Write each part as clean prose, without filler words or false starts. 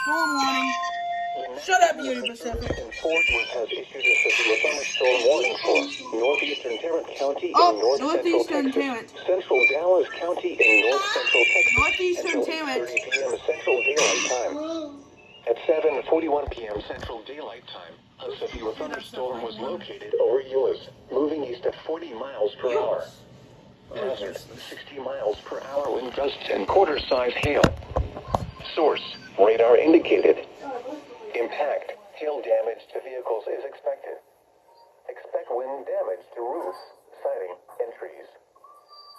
Storm warning. Shut up, Beauty Pacific. Fort Worth has issued a severe thunderstorm warning for northeastern Tarrant County in northeastern Tarrant. Central Dallas County in north-central Texas. Northeastern until Tarrant. 8:30 p.m. Central Daylight Time. At 7:41 p.m. Central Daylight Time, a severe thunderstorm was located over Euless, moving east at 40 miles per hour. Hazard, 60 miles per hour wind gusts and quarter-size hail. Source, radar indicated. Impact, hail damage to vehicles is expected. Expect wind damage to roofs, siding, and trees.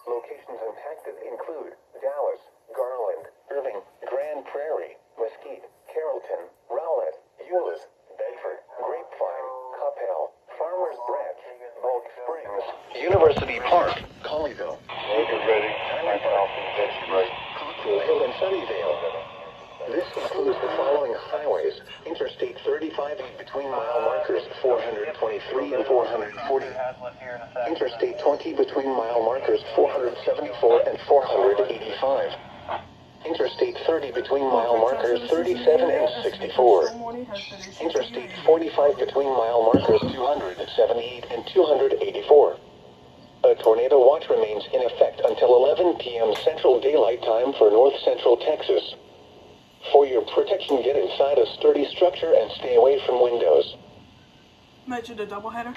Locations impacted include Dallas, Garland, Irving, Grand Prairie, Mesquite, Carrollton, Rowlett, Euless, Bedford, Grapevine, Coppell, Farmers Branch, Bulk Springs, University Park, Colleyville, Ready. Cockrell Hill, and Sunnyvale. This includes the following highways: Interstate 35 between mile markers 423 and 440. Interstate 20 between mile markers 474 and 485. Interstate 30 between mile markers 37 and 64. Interstate 45 between mile markers 278 and 284. A tornado watch remains in effect until 11 p.m. Central Daylight Time for North Central Texas. For your protection, get inside a sturdy structure and stay away from windows. Mentioned a doubleheader.